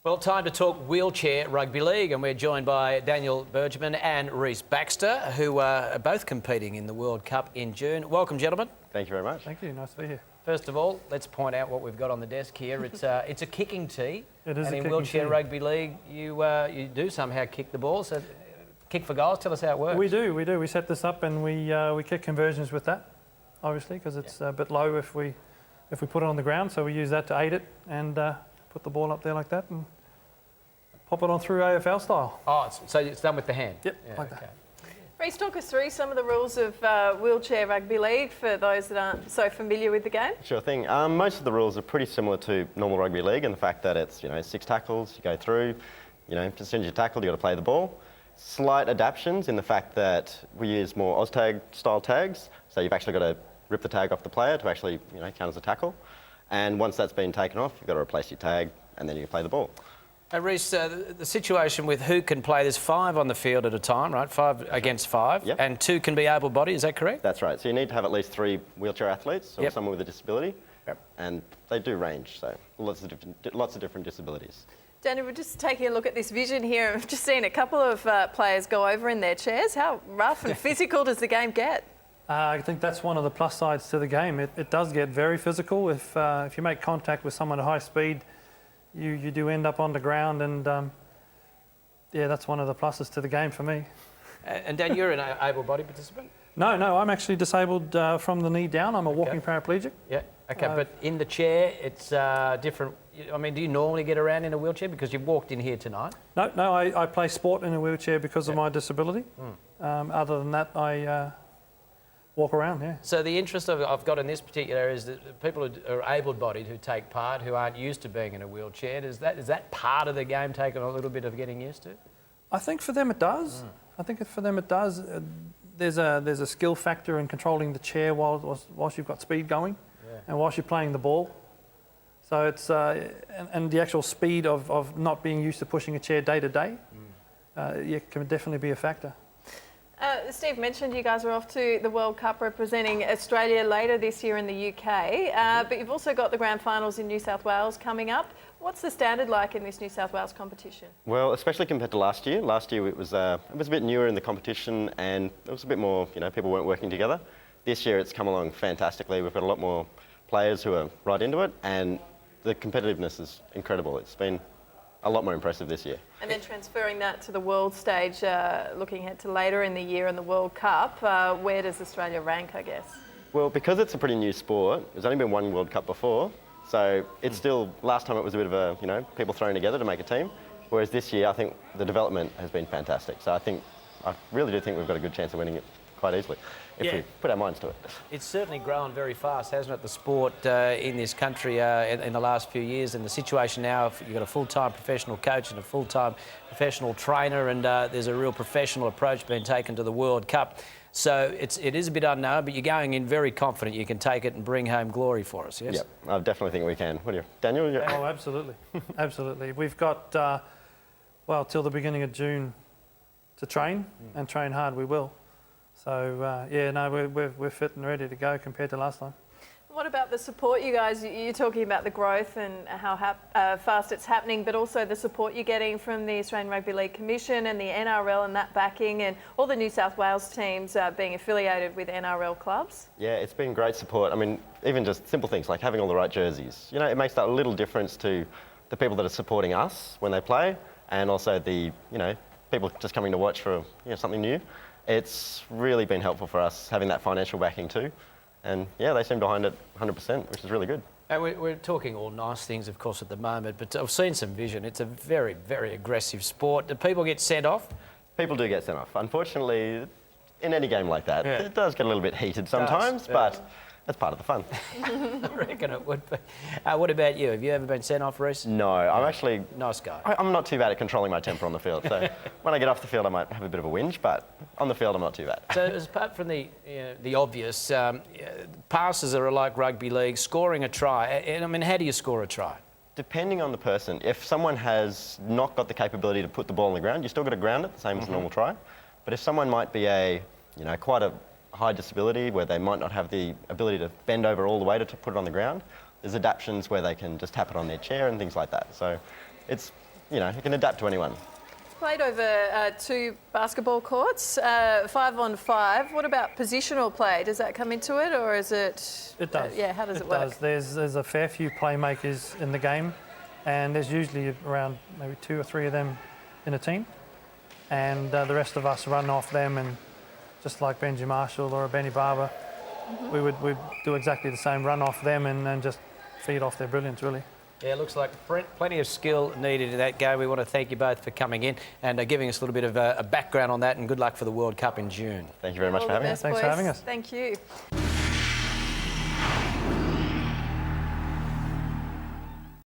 Well, time to talk wheelchair rugby league, and we're joined by Daniel Begman and Rhys Baxter, who are both competing in the World Cup in June. Welcome, gentlemen. Thank you very much. Thank you. Nice to be here. First of all, let's point out what we've got on the desk here. It's a kicking tee. It is and a in kicking wheelchair tee. rugby league, you do somehow kick the ball. So, kick for goals. Tell us how it works. We do. We set this up and we kick conversions with that, obviously, because it's a bit low if we put it on the ground. So we use that to aid it and put the ball up there like that and pop it on through AFL style. Oh, so it's done with the hand. Yep, like that. Rhys, talk us through some of the rules of wheelchair rugby league for those that aren't so familiar with the game. Sure thing. Most of the rules are pretty similar to normal rugby league in the fact that it's 6 tackles, you go through, as soon as you tackle, you've got to play the ball. Slight adaptations in the fact that we use more Oztag style tags, so you've actually got to rip the tag off the player to actually count as a tackle. And once that's been taken off, you've got to replace your tag and then you can play the ball. Rhys, the situation with who can play, there's 5 on the field at a time, right? 5 against 5, Yep. and 2 can be able-bodied, is that correct? That's right. So you need to have at least 3 wheelchair athletes or Yep. someone with a disability. Yep. And they do range, so lots of different disabilities. Daniel, we're just taking a look at this vision here. I've just seen a couple of players go over in their chairs. How rough and physical does the game get? I think that's one of the plus sides to the game. It does get very physical. If you make contact with someone at high speed, you do end up on the ground, and that's one of the pluses to the game for me. And Dan, you're an able-bodied participant? No, I'm actually disabled from the knee down. I'm a walking paraplegic. Yeah, okay, but in the chair, it's different. I mean, do you normally get around in a wheelchair? Because you've walked in here tonight. No, I play sport in a wheelchair because of my disability. Other than that, I walk around, yeah. So the interest I've got in this particular area is that people who are able-bodied who take part, who aren't used to being in a wheelchair, is that part of the game taken a little bit of getting used to? I think for them it does. I think for them it does. There's a skill factor in controlling the chair whilst you've got speed going, and whilst you're playing the ball. So it's and the actual speed of not being used to pushing a chair day to day, can definitely be a factor. Steve mentioned you guys are off to the World Cup representing Australia later this year in the UK, but you've also got the grand finals in New South Wales coming up. What's the standard like in this New South Wales competition? Well, especially compared to last year. Last year it was a bit newer in the competition and it was a bit more, people weren't working together. This year it's come along fantastically. We've got a lot more players who are right into it and the competitiveness is incredible. It's been a lot more impressive this year. And then transferring that to the world stage, looking ahead to later in the year in the World Cup, where does Australia rank, I guess? Well, because it's a pretty new sport, there's only been one World Cup before, so it's still, last time it was a bit of a, people throwing together to make a team, whereas this year I think the development has been fantastic. So I really do think we've got a good chance of winning it quite easily, if we put our minds to it. It's certainly grown very fast, hasn't it, the sport in this country in the last few years, and the situation now, if you've got a full-time professional coach and a full-time professional trainer, and there's a real professional approach being taken to the World Cup. So it is a bit unknown, but you're going in very confident you can take it and bring home glory for us, yes? Yep, I definitely think we can. What do you, Daniel? Oh, absolutely. Absolutely. We've got, till the beginning of June to train, and train hard we will. So, we're fit and ready to go compared to last time. What about the support, you guys? You're talking about the growth and how fast it's happening, but also the support you're getting from the Australian Rugby League Commission and the NRL and that backing, and all the New South Wales teams being affiliated with NRL clubs. Yeah, it's been great support. I mean, even just simple things like having all the right jerseys. It makes that little difference to the people that are supporting us when they play, and also the, people just coming to watch for something new. It's really been helpful for us having that financial backing too. And they seem behind it 100%, which is really good. And we're talking all nice things, of course, at the moment, but I've seen some vision. It's a very, very aggressive sport. Do people get sent off? People do get sent off. Unfortunately, in any game like that, it does get a little bit heated sometimes, but that's part of the fun. I reckon it would be. What about you? Have you ever been sent off, Rhys? No, I'm actually... Nice guy. I'm not too bad at controlling my temper on the field, so when I get off the field I might have a bit of a whinge, but on the field I'm not too bad. So apart from the obvious, passes are like rugby league, scoring a try, and I mean, how do you score a try? Depending on the person, if someone has not got the capability to put the ball on the ground, you still got to ground it, the same as a normal try. But if someone might be quite a high disability where they might not have the ability to bend over all the way to put it on the ground, there's adaptations where they can just tap it on their chair and things like that. So it's it can adapt to anyone. Played over 2 basketball courts, 5-on-5. What about positional play? Does that come into it, or is it? It does. Yeah, how does it work? There's a fair few playmakers in the game, and there's usually around maybe 2 or 3 of them in a team, and the rest of us run off them, and just like Benji Marshall or a Benny Barber, we'd do exactly the same, run off them and just feed off their brilliance, really. Yeah, it looks like plenty of skill needed in that game. We want to thank you both for coming in and giving us a little bit of a background on that, and good luck for the World Cup in June. Thank you very much for having us. Thanks for having us. Thank you.